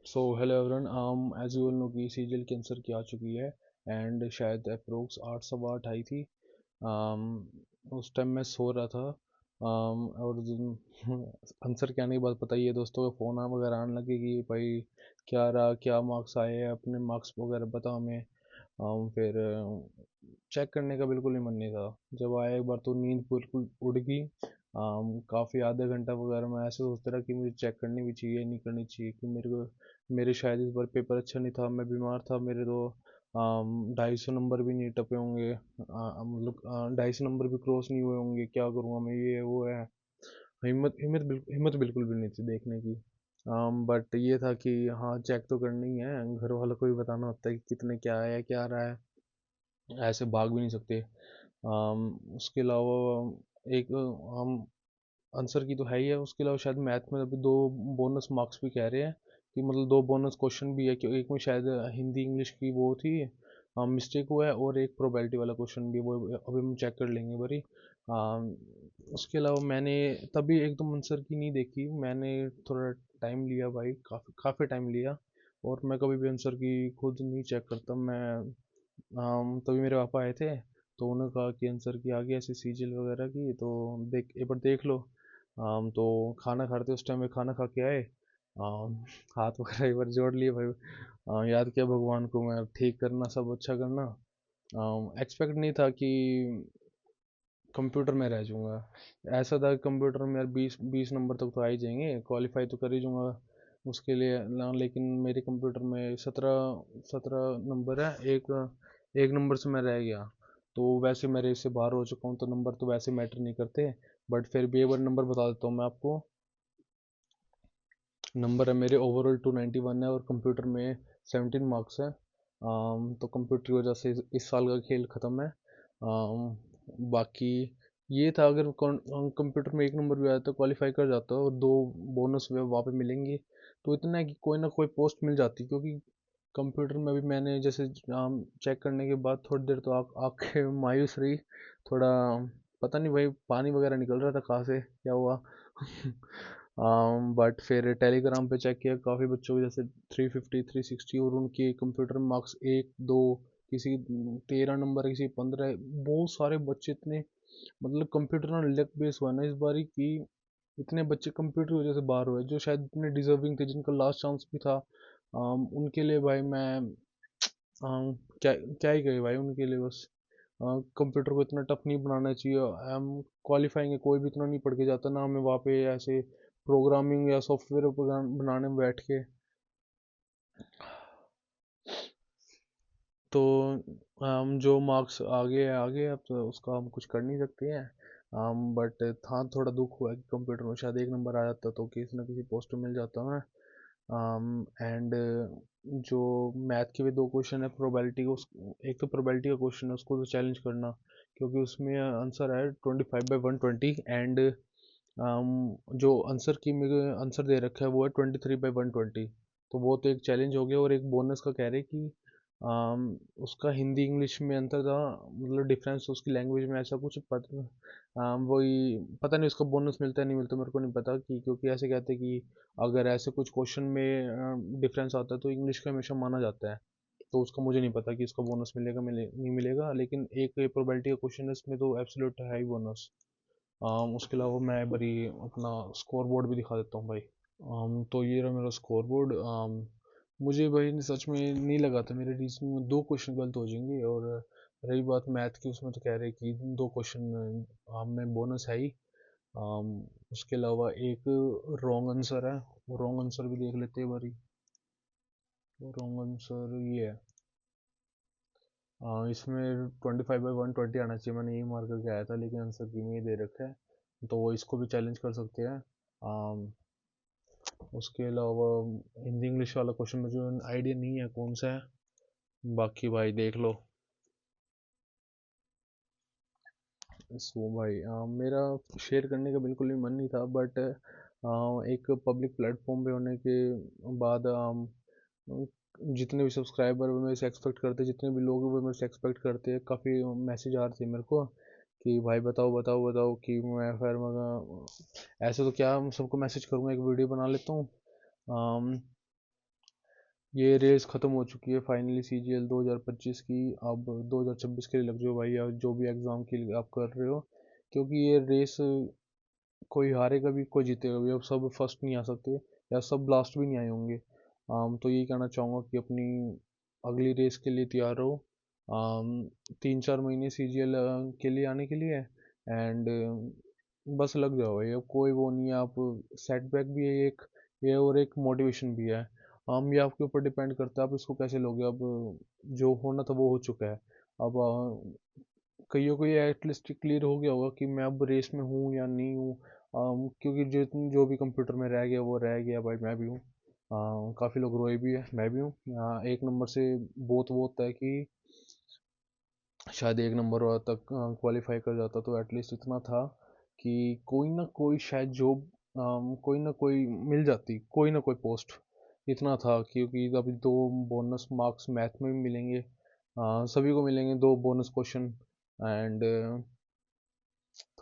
So hello everyone, as you all know कि CGL की answer key आ चुकी है। एंड शायद अप्रोक्स 8 सवा 8 आई थी। um, उस टाइम मैं सो रहा था। और आंसर क्या नहीं, बात पता ही है, दोस्तों का फ़ोन वगैरह आने लगे कि भाई क्या रहा, क्या मार्क्स आए हैं, अपने मार्क्स वगैरह बता हमें। फिर चेक करने का बिल्कुल ही मन नहीं था। जब आया एक बार तो नींद बिल्कुल उड़ गई। काफ़ी आधा घंटा वगैरह मैं ऐसे सोचता रहा कि मुझे चेक करनी भी चाहिए नहीं करनी चाहिए, कि मेरे शायद इस बार पेपर अच्छा नहीं था, मैं बीमार था, मेरे तो 250 नंबर भी नहीं टपे होंगे, मतलब 250 नंबर भी क्रॉस नहीं हुए होंगे, क्या करूँगा मैं, ये है वो है। हिम्मत बिल्कुल भी नहीं थी देखने की। बट ये था कि हाँ चेक तो करनी ही है, घर वालों को भी बताना होता है कि कितने क्या है क्या रहा है, ऐसे भाग भी नहीं सकते। उसके अलावा एक हम आंसर की तो है ही है, उसके अलावा शायद मैथ में अभी 2 बोनस मार्क्स भी कह रहे हैं, कि मतलब 2 बोनस क्वेश्चन भी है, कि एक में शायद हिंदी इंग्लिश की वो थी, मिस्टेक हुआ है, और एक प्रोबेबिलिटी वाला क्वेश्चन भी, वो अभी हम चेक कर लेंगे बरी। उसके अलावा मैंने तभी एकदम आंसर की नहीं देखी, मैंने थोड़ा टाइम लिया भाई, काफ़ी काफ़ी टाइम लिया। और मैं कभी भी आंसर की खुद नहीं चेक करता मैं। तभी मेरे पापा आए थे, तो उन्होंने कहा कि आंसर की आ गई ऐसी सीजीएल वगैरह की, तो देख एक बार देख लो। तो खाना खा रहे थे उस टाइम में, खाना खा के आए। हाथ वगैरह एक बार जोड़ लिए भाई। याद किया भगवान को, मैं ठीक करना, सब अच्छा करना। एक्सपेक्ट नहीं था कि कंप्यूटर में रह जाऊंगा। ऐसा था कंप्यूटर में यार 20 20 नंबर तक तो आ ही जाएंगे, क्वालिफाई तो कर ही जाऊंगा उसके लिए ना, लेकिन मेरे कंप्यूटर में 17 17 नंबर है, एक एक नंबर से मैं रह गया। तो वैसे मैं रेस से बाहर हो चुका हूँ, तो नंबर तो वैसे मैटर नहीं करते। बट फिर भी एक बार नंबर बता देता हूँ मैं आपको। नंबर है मेरे ओवरऑल 291 है, और कंप्यूटर में 17 मार्क्स है। तो कंप्यूटर की वजह से इस साल का खेल ख़त्म है। बाकी ये था, अगर कंप्यूटर में एक नंबर भी आया तो क्वालिफाई कर जाता, और 2 बोनस वे वहाँ पे मिलेंगे। तो इतना है कि कोई ना कोई पोस्ट मिल जाती, क्योंकि कंप्यूटर में भी मैंने जैसे चेक करने के बाद थोड़ी देर तो आँखें मायूस रही थोड़ा। पता नहीं भाई, पानी वगैरह निकल रहा था कहाँ से, क्या हुआ। बट फिर टेलीग्राम पे चेक किया, काफ़ी बच्चों के जैसे 350 360, और उनके कंप्यूटर मार्क्स 1 2, किसी 13 नंबर, किसी 15, बहुत सारे बच्चे इतने, मतलब कंप्यूटर ना लक बेस हुआ ना इस बारी की। इतने बच्चे कंप्यूटर की वजह से बाहर हुए, जो शायद इतने डिजर्विंग थे, जिनका लास्ट चांस भी था। उनके लिए भाई मैं, क्या क्या ही कहे भाई उनके लिए, बस कंप्यूटर को इतना टफ नहीं बनाना चाहिए। हम क्वालिफाइंग है, कोई भी इतना नहीं पढ़ के जाता ना, हमें वहाँ पे ऐसे प्रोग्रामिंग या सॉफ्टवेयर बनाने में बैठ के। तो जो मार्क्स आगे अब तो उसका हम कुछ कर नहीं सकते हैं। बट था थोड़ा दुख हुआ कि कंप्यूटर में शायद एक नंबर आ जाता तो किसी ना किसी पोस्ट में मिल जाता मैं। एंड जो मैथ के भी 2 क्वेश्चन है प्रोबेबिलिटी को, एक तो प्रोबेबिलिटी का क्वेश्चन है, उसको तो चैलेंज करना, क्योंकि उसमें आंसर है 25/120। एंड जो आंसर की मेरे आंसर दे रखा है वो है 23/120। तो वो तो एक चैलेंज हो गया, और एक बोनस का कह रहे कि उसका हिंदी इंग्लिश में अंतर था, मतलब डिफरेंस उसकी लैंग्वेज में, ऐसा कुछ पता। वही पता नहीं उसका बोनस मिलता है नहीं मिलता, मेरे को नहीं पता, कि क्योंकि ऐसे कहते हैं कि अगर ऐसे कुछ क्वेश्चन में डिफरेंस आता है तो इंग्लिश का हमेशा माना जाता है। तो उसका मुझे नहीं पता कि इसका बोनस मिलेगा नहीं मिलेगा, लेकिन एक प्रोबेबिलिटी का क्वेश्चन है, इसमें तो एब्सोल्यूट है ही बोनस। उसके अलावा मैं बड़ी अपना स्कोर बोर्ड भी दिखा देता हूँ भाई। तो ये रहा मेरा स्कोर बोर्ड। मुझे भाई सच में नहीं लगा था मेरे रीजनिंग में 2 क्वेश्चन गलत हो जाएंगे, और रही बात मैथ की, उसमें तो कह रहे कि 2 क्वेश्चन में बोनस है ही। उसके अलावा एक रॉन्ग आंसर है, वो रॉन्ग आंसर भी देख लेते हैं बारी। वो रॉन्ग आंसर ये है, इसमें 25/120 आना चाहिए, मैंने यही मार्क करके आया था, लेकिन आंसर की में ही दे रखा है, तो वो इसको भी चैलेंज कर सकते हैं। उसके अलावा हिंदी इंग्लिश वाला क्वेश्चन मुझे आइडिया नहीं है कौन सा है, बाकी भाई देख लो। सो भाई मेरा शेयर करने का बिल्कुल भी मन नहीं था, बट एक पब्लिक प्लेटफॉर्म पे होने के बाद जितने भी सब्सक्राइबर वो मेरे से एक्सपेक्ट करते, जितने भी लोग वो मेरे से एक्सपेक्ट करते, काफ़ी मैसेज आ रहे थे मेरे को कि भाई बताओ बताओ बताओ, कि मैं फिर मैं ऐसे तो क्या सबको मैसेज करूँगा, एक वीडियो बना लेता हूँ। ये रेस ख़त्म हो चुकी है फाइनली CGL 2025 की। अब 2026 के लिए लग जाओ भाई, या जो भी एग्ज़ाम के लिए आप कर रहे हो, क्योंकि ये रेस कोई हारेगा भी कोई जीतेगा भी, अब सब फर्स्ट नहीं आ सकते या सब लास्ट भी नहीं आए होंगे। तो यही कहना चाहूँगा कि अपनी अगली रेस के लिए तैयार रहो। 3-4 महीने CGL के लिए आने के लिए, एंड बस लग जाओ भाई, अब कोई वो नहीं है। आप सेटबैक भी है एक ये, और एक मोटिवेशन भी है। ये आपके ऊपर डिपेंड करता है आप इसको कैसे लोगे। अब जो होना था वो हो चुका है। अब कईयों को ये एटलीस्ट क्लियर हो गया होगा कि मैं अब रेस में हूँ या नहीं हूँ। क्योंकि जो भी कंप्यूटर में रह गया वो रह गया भाई, मैं भी हूँ। काफ़ी लोग रोए भी है, मैं भी हूँ। 1 नंबर से बहुत वो होता है कि शायद 1 नंबर तक क्वालिफाई कर जाता, तो एटलीस्ट इतना था कि कोई ना कोई शायद जॉब, कोई ना कोई मिल जाती, कोई ना कोई पोस्ट। इतना था क्योंकि अभी 2 बोनस मार्क्स मैथ में भी मिलेंगे, सभी को मिलेंगे 2 बोनस क्वेश्चन। एंड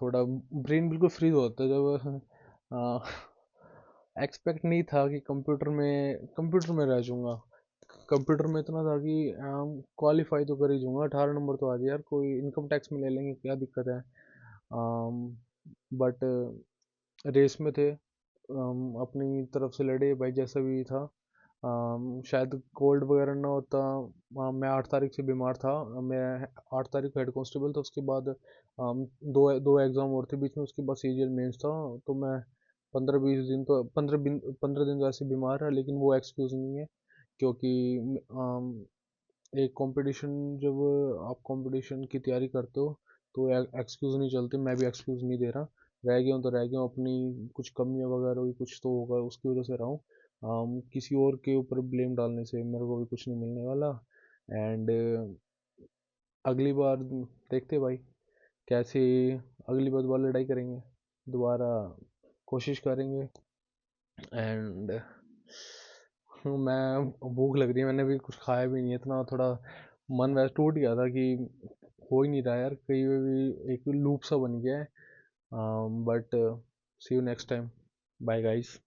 थोड़ा ब्रेन बिल्कुल फ्री होता है जब एक्सपेक्ट नहीं था कि कंप्यूटर में रह जाऊंगा। कंप्यूटर में इतना था कि क्वालिफाई तो कर ही जाऊंगा, 18 नंबर तो आ जाए यार, कोई इनकम टैक्स में ले लेंगे, क्या दिक्कत है। बट रेस में थे, अपनी तरफ से लड़े भाई जैसा भी था। शायद कोल्ड वगैरह ना होता। मैं 8 तारीख से बीमार था। मैं 8 तारीख को हेड कांस्टेबल था, उसके बाद दो दो एग्ज़ाम और थे बीच में, उसके बाद CGL मेंस था। तो मैं 15-20 दिन तो 15 दिन तो ऐसे बीमार रहा, लेकिन वो एक्सक्यूज़ नहीं है। क्योंकि एक कंपटीशन, जब आप कंपटीशन की तैयारी करते हो तो एक्सक्यूज़ नहीं चलते। मैं भी एक्सक्यूज़ नहीं दे रहा। रह गया हूँ तो रह गया हूँ, अपनी कुछ कमियाँ वगैरह हुई, कुछ तो होगा उसकी वजह से रहा हूँ। किसी और के ऊपर ब्लेम डालने से मेरे को भी कुछ नहीं मिलने वाला। एंड अगली बार देखते भाई कैसे, अगली बार दोबारा लड़ाई करेंगे, दोबारा कोशिश करेंगे। एंड मैं भूख लग रही है, मैंने भी कुछ खाया भी नहीं है, इतना थोड़ा मन वैसे टूट गया था कि हो ही नहीं रहा यार, कहीं पे भी एक लूप सा बन गया है। But see you next time, bye guys.